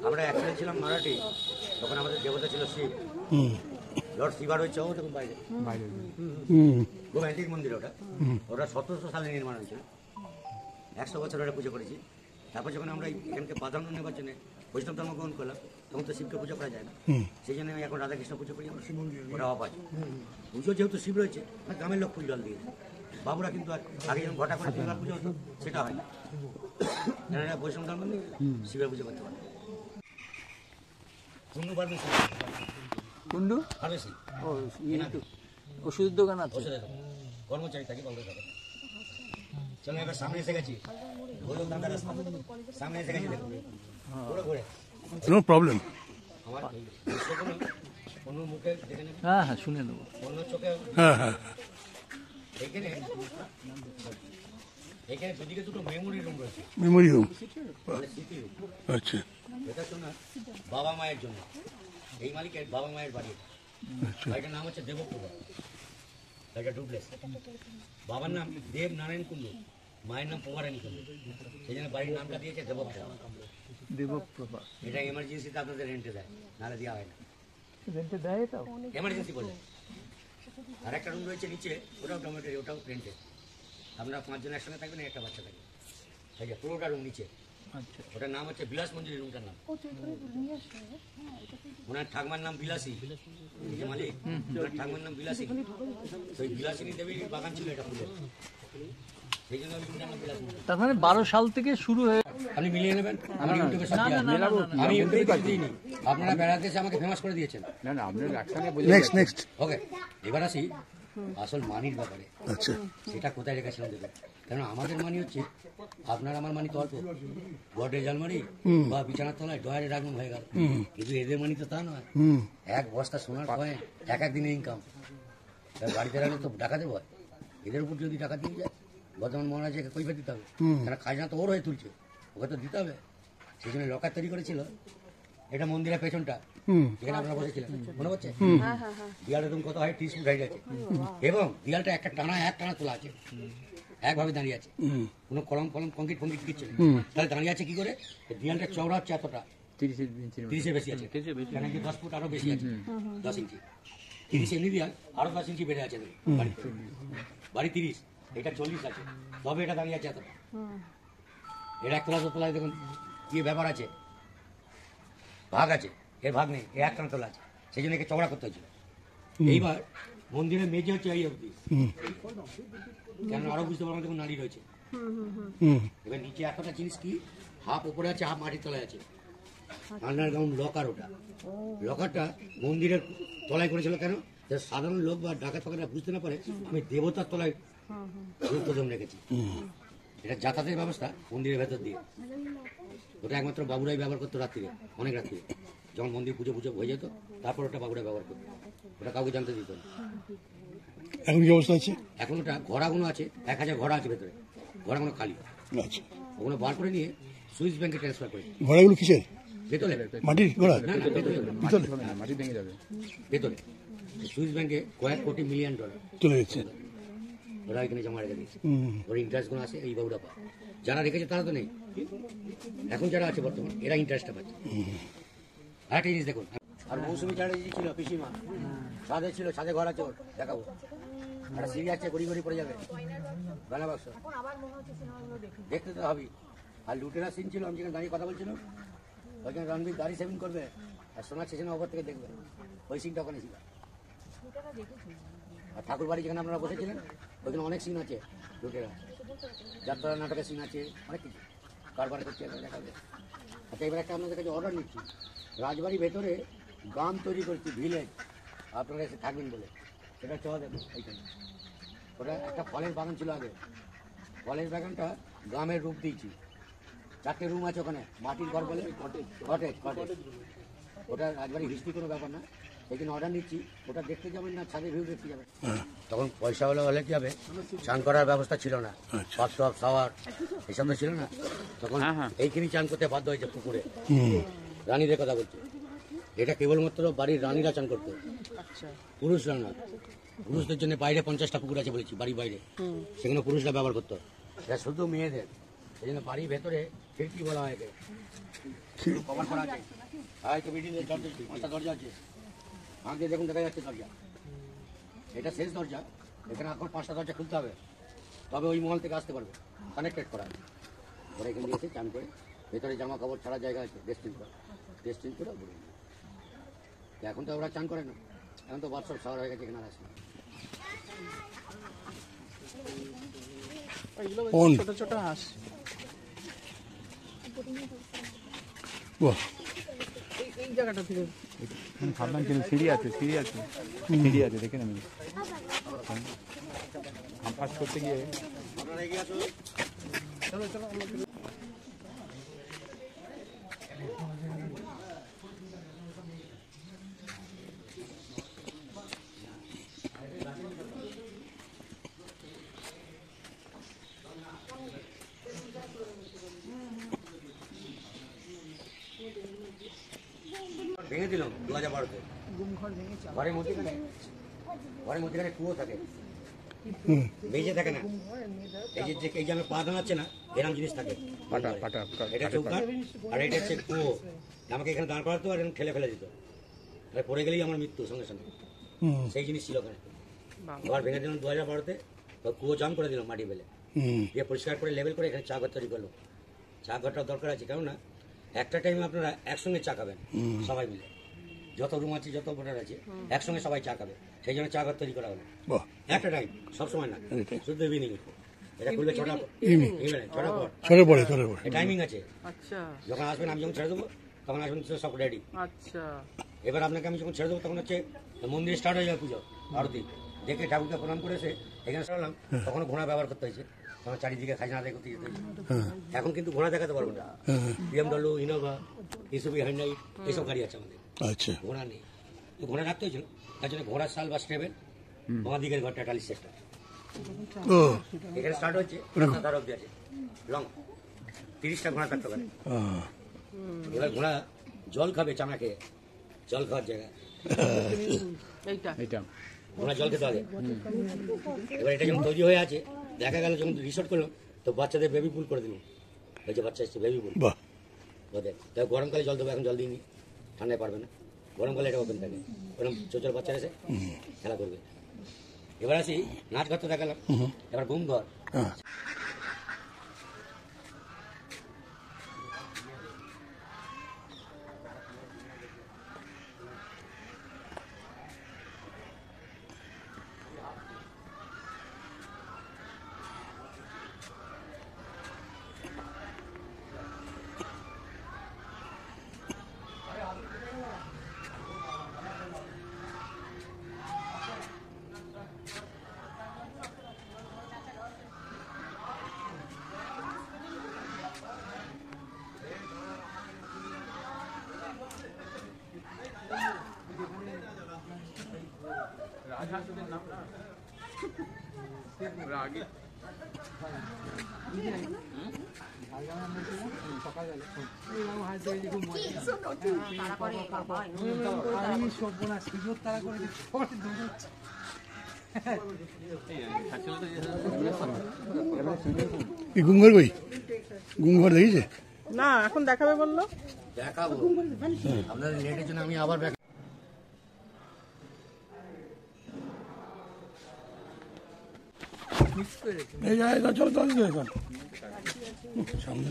আমরা একসাথে ছিলাম মারাঠি, তখন আমাদের দেবতা ছিল শিব। লর্ড শিবার হচ্ছে ও তখন বাইরে বাইরে খুব অ্যান্টিক মন্দির ওটা। ওটা 1700 সালে নির্মাণ হয়েছিল। 100 বছর ওটা পুজো করেছি। তারপর যখন আমরা এখানকে প্রাধান্য নেবার জন্য বৈষ্ণব ধর্ম গ্রহণ করলাম, তখন তো শিবকে পুজো করা যায় না। সেই জন্য আমি এখন রাধাকৃষ্ণ পুজো করি। আমরা শিব মন্দির ওটা অপাজ পুজো, যেহেতু শিব রয়েছে গ্রামের লোক ফুল জল দিয়েছে। বাবুরা কিন্তু আর আগে যখন ঘটা করে দুর্গা পুজো হতো সেটা হয় না। বৈষ্ণব ধর্ম নেই, শিবের পুজো করতে পারে। কুন্ডু ফার্মেসি, কুন্ডু ফার্মেসি ওষুধের দোকান আছে, কর্মচারী থাকি বাবুরা থাকে। চলো এবার সামনে এসে গেছি, সামনে এসে গেছি, দেখুন ঘুরে ঘুরে নো প্রবলেম। আমার অন্য মুখে দেখে নেবেন। হ্যাঁ হ্যাঁ শুনে নেবো। অন্য চোখে হ্যাঁ হ্যাঁ। এখানে এখানে দুদিকে দুটো মেমোরি রুম রয়েছে। মেমোরি রুম, স্মৃতি রুম। আচ্ছা। এটা শোনা বাবা মায়ের জন্য, এই মালিকের বাবা মায়ের বাড়ি। বাড়িটার নাম হচ্ছে দেবপ্রভা, এটা ডুপ্লেক্স। বাবার নাম দেব নারায়ণ কুণ্ডু, মায়ের নাম প্রভারানী কুণ্ডু, সেই জন্য বাড়ির নামটা দিয়েছে দেবপ্রভা। দেবপ্রভা এটা এমার্জেন্সিতে আপনাদের রেন্টে দেয়, নাহলে দেওয়া হয় না। রেন্টে দেয় এটাও এমার্জেন্সি বলে। আর একটা রুম রয়েছে নিচে, ওটাও ডরমেটরি, ওটাও রেন্টে। আপনারা 5 জন একসঙ্গে থাকবেন, একটা বাচ্চা থাকবে। ঠিক আছে, পুরোটা রুম নিচে। আচ্ছা, ওটার নাম হচ্ছে বিলাস মঞ্জুরি রুমটার নাম। ওনার ঠাকুমার নাম বিলাসী, মালিক ওনার ঠাকুমার নাম বিলাসী। তো বিলাসিনী দেবীর বাগান ছিল এটা ফুলের, সেই জন্য তার মানে 12 সাল থেকে শুরু হয়ে। আপনি মিলিয়ে নেবেন, আমি ইউটিউবে সব আমি ইউটিউবে দিইনি, আপনারা বেড়াতে এসে আমাকে ফেমাস করে দিয়েছেন। না না, আপনার একসঙ্গে নেক্সট নেক্সট। ওকে, এবার আসি আসল মানির ব্যাপারে। আচ্ছা, সেটা কোথায় রেখেছিলাম দেখুন। কেন আমাদের মানি হচ্ছে, আপনার আমার মানি তো অল্প, গডের জালমারি বা বিছানার তলায় ডয়ারে রাখুন হয়ে গেল। কিন্তু এদের মানি তো তা নয়, এক বস্তা সোনার কয়েন এক দিনে ইনকাম। বাড়িতে রাখলে তো ডাকাতে ভয়, এদের উপর যদি টাকা দিয়ে যায় বর্তমান মহারাজকে কৈফিয়ত দিতে হবে, কেন খাজনা তো ওর হয়ে তুলছে, ওকে তো দিতে হবে। সেই জন্য লকার তৈরি করেছিল। এটা মন্দিরের পেছনটা, যেখানে আপনারা বসেছিলেন, মনে হচ্ছে দেয়াল এরকম কত হয় 30 ফুট হাইট আছে, এবং দেয়ালটা একটা টানা তোলা আছে, একভাবে দাঁড়িয়ে আছে, কোনো কলম কংক্রিট কিচ্ছু নেই। তাহলে দাঁড়িয়ে আছে কি করে? দেয়ালটা চওড়া হচ্ছে এতটা, 30-এর বেশি আছে, 10 ফুট আরো বেশি আছে, 10 ইঞ্চি। 30 এমনি দেয়াল, আরো 10 ইঞ্চি বেড়ে আছে বাড়ি 30, এটা 40 আছে, তবে এটা দাঁড়িয়ে আছে এতটা। এর একতলা দোতলায় দেখুন কি ব্যাপার আছে, ভাগ আছে, এর ভাগ নেই, এর একটানা তোলা আছে, সেই জন্য একে চওড়া করতে হয়েছিল। এইবার মন্দিরের মেঝে হচ্ছে এই অবধি, কেন আরো বুঝতে পারবো দেখুন নারী রয়েছে। এবার নিচে এতটা জিনিস কি, হাফ উপরে আছে, হাফ মাটির তলায় আছে। আন্ডারগ্রাউন্ড লকার, ওটা লকারটা মন্দিরের তলায় করেছিল। কেন? সাধারণ লোক বা ডাকাত ফাঁকারা বুঝতে না পারে আমি দেবতার তলায় গুরুত্বদম রেখেছি। এটা যাতায়াতের ব্যবস্থা মন্দিরের ভেতর দিয়ে, ওটা একমাত্র বাবুরাই ব্যবহার করতো রাত্রিরে, অনেক রাত্রিরে যখন মন্দির পুজো হয়ে যেত, তারপর ওটা বাবুরাই ব্যবহার করতো, ওটা কাউকে জানতে দিত না। এখন কি অবস্থা আছে? এখন ওটা ঘোড়াগুলো আছে, 1000 ঘোড়া আছে ভেতরে, ঘোড়াগুলো খালি। আচ্ছা, ওগুলো বার করে নিয়ে সুইস ব্যাংকে ট্রান্সফার করে। ঘোড়াগুলো কিসের? ভেতরে মাটির ঘোড়া? না, মাটি ভেঙে যাবে। ভেতরে সুইস ব্যাংকে কয়েক কোটি মিলিয়ন ডলার চলে গেছে, ওরা এখানে জমা রেখে দিয়েছে। ওর ইন্টারেস্টগুলো আছে, এই বাবুরা পায়, যারা রেখেছে তারা তো নেই, এখন যারা আছে বর্তমান এরা ইন্টারেস্টটা পাচ্ছে। আরেকটা জিনিস দেখুন, আর মৌসুমি চ্যাটার্জি ছিল পিসিমা, ছাদে ছিল, ছাদে ঘর আছে, ওর দেখাবো। একটা সিঁড়ি আছে, গড়ি পড়ে যাবে, বেলা বাক্স দেখতে তো হবেই। আর লুটেরা সিন ছিল, আমি যেখানে দাঁড়িয়ে কথা বলছিলাম, ওইখানে রণবীর গাড়ি সেভিং করবে আর সোনার স্টেশনের ওপর থেকে দেখবে, ওই সিনটা ওখানে ছিল। আর ঠাকুর বাড়ি যেখানে আপনারা বসেছিলেন, ওইখানে অনেক সিন আছে, লুটেরা যাত্রা নাটকের সিন আছে, অনেক কিছু কারবার করছে দেখাবে। আচ্ছা, এবার একটা আপনাদের কাছে অর্ডার নিচ্ছি, রাজবাড়ির ভেতরে গ্রাম তৈরি করছি, ভিলেজ, আপনারা এসে থাকবেন বলে, সেটা চল দেখুন। এইখানে ওটা একটা ফলের বাগান ছিল আগে, ফলের বাগানটা গ্রামের রূপ দিয়েছি। 4টে রুম আছে ওখানে, মাটির ঘর বলে, কটেজ। ওটা একবারই হিস্ট্রি কোনো ব্যাপার না, সেদিন অর্ডার নিচ্ছি, ওটা দেখতে যাবেন না ছাদে ভিউ দেখতে যাবেন। তখন পয়সা হলে কি হবে, চান করার ব্যবস্থা ছিল না, বাথটব শাওয়ার এসব তো ছিল না, তখন এইখানেই চান করতে বাধ্য হয়েছে পুকুরে। রানীদের কথা বলছে, এটা কেবলমাত্র বাড়ির রানীরা চান করতো, পুরুষরা না। পুরুষদের জন্য বাইরে 50টা পুকুর আছে বলেছি, বাড়ির বাইরে, সেখানে পুরুষরা ব্যবহার করতো, এটা শুধু মেয়েদের। এই জন্য বাড়ির ভেতরে খিড়কি বলা হয়, কভার করা আছে, হয়তো বিল্ডিংয়ের 5টা দরজা আছে, আগে দেখুন দেখা যাচ্ছে দরজা, এটা শেষ দরজা, এখানে এখন 5টা দরজা খুলতে হবে, তবে ওই মহল থেকে আসতে পারবে, কানেক্টেড করা। ওরা এখানে দিয়েছে চান করে, ভেতরে জামা কাপড় ছাড়া জায়গা আছে, ডেস্টিন করে ঘুরে। এখন তো ওরা চান করে না, এখন তো বাথটব শাওয়ার হয়ে গেছে, এখানে আর আসে না। ছোট ছোট হাঁস, বাহ, এই জায়গাটা থেকে ভাবলাম কিন্তু সিঁড়ি আছে দেখে না আমি পাস করতে গিয়ে ভেঙে দিলাম 2012-তে। ঘরের মধ্যেখানে কুয়ো থাকে, বেজে থাকে না, এই যে আমার পা দাঁড়াচ্ছে না, এরকম জিনিস থাকে, এটা চৌকাঠ আর এটা হচ্ছে কুয়ো। আমাকে এখানে দাঁড় করাতো আর এরকম ঠেলে ফেলে দিত, তাহলে পড়ে গেলেই আমার মৃত্যু সঙ্গে সঙ্গে। সেই জিনিস ছিল ওখানে। ঘর ভেঙে দিলাম 2012-তে, কুয়ো জাম করে দিলাম মাটি ফেলে, দিয়ে পরিষ্কার করে লেবেল করে এখানে চা ঘর তৈরি করলো। চা ঘরটার দরকার আছে, কেননা একটা টাইমে আপনারা একসঙ্গে চা খাবেন সবাই মিলে, যত রুম আছে যত ভোটার আছে একসঙ্গে সবাই চা খাবে, সেই জন্য চা ঘর তৈরি করা হলো। একটা টাইম, সবসময় না, শুধু ইভিনিং। এটা খুলবে 6টা পর, টাইমিং আছে। যখন আসবেন আমি যখন ছেড়ে দেবো তখন আসবেন, সব রেডি। এবার আপনাকে আমি যখন ছেড়ে দেবো তখন হচ্ছে মন্দিরে স্টার্ট হয়ে যাবে পুজো আরতি, দেখে ঠাকুরকে প্রণাম করে এসে এখানে সরালাম, তখন ঘোড়া ব্যবহার করতে হয়েছে, তখন চারিদিকে খাজনা আদায় করতে যেতে হয়েছে। এখন কিন্তু ঘোড়া দেখাতে পারবো না, BMW, ইনোভা, ইসুবি, হাইন্ডাই এইসব গাড়ি আছে আমাদের, ঘোড়া নেই। তো ঘোড়া রাখতে হয়েছিল, তার জন্য ঘোড়ার সাল বা স্টেবেল বাঁ দিকের ঘরটা টালি সেটটা এখানে স্টার্ট হচ্ছে, তার অব্দি আছে লং 30টা ঘোড়া থাকতে পারে। এবার ঘোড়া জল খাবে, চানা খেয়ে, জল খাওয়ার জায়গা ঘোড়া জল খেতে হবে। এবার এটা যখন তৈরি হয়ে আছে, দেখা গেল যখন রিসোর্ট করলাম তো বাচ্চাদের বেবি পুল করে দিলাম, ওই যে বাচ্চা এসছে বেবি পুল ওদের, তাই গরমকালে জল দেবো, এখন জল দিইনি, ঠান্ডায় পারবে না, গরমকালে এটা ওপেন থাকে, ওরকম ছোট বাচ্চা এসে খেলা করবে। এবার আসি নাচ ঘর তো দেখালাম, এবার ঘুম ঘর। গুমঘর কই, গুমঘর দেখেছে না, এখন দেখাবে বললো, দেখাবো আপনাদের নেটের জন্য। আমি আবার এই জায়গা চল তো এখন সামনে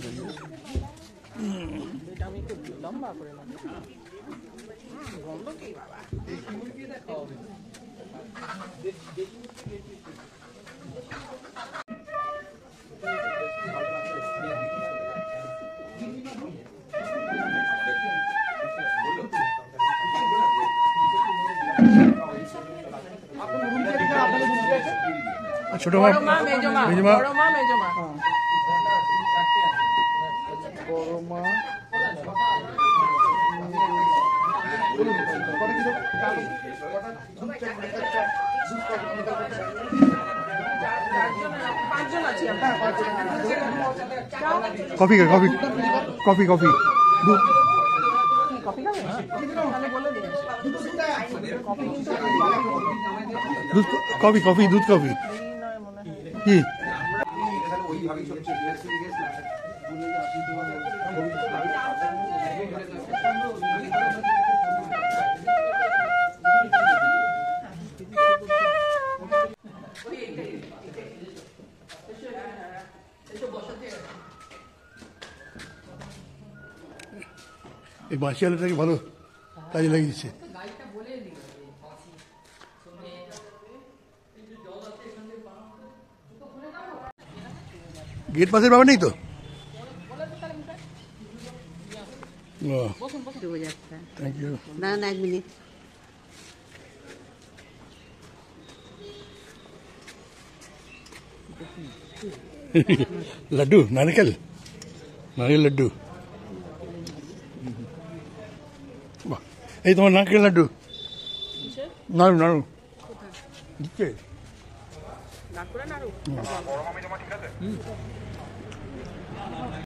এটা আমি একটু লম্বা করে নেব। গন্ধ কি বাবা, ছোট মা, মেজো মা, বড় মা, মেজো মা, বড় মা, পাঁচজন আছি আমরা। কফি কফি কফি কফি দুধ কফি খাবে? তাহলে বলে দিন। কফি কিন্তু দুধ কফি কফি দুধ কফি নয় মনে হয়। কি এই বাঁশি আলুটাকে ভালো কাজে লাগিয়েছে। গেট পাসের ব্যাপার নেই তো? Thank you. না না 1 মিনিট। লাড্ডু নারকেল নারকেল লাড্ডু বাহ এই তোমার নারকেল লাড্ডু নাড়ু নাড়ু দিচ্ছে নাড়ু।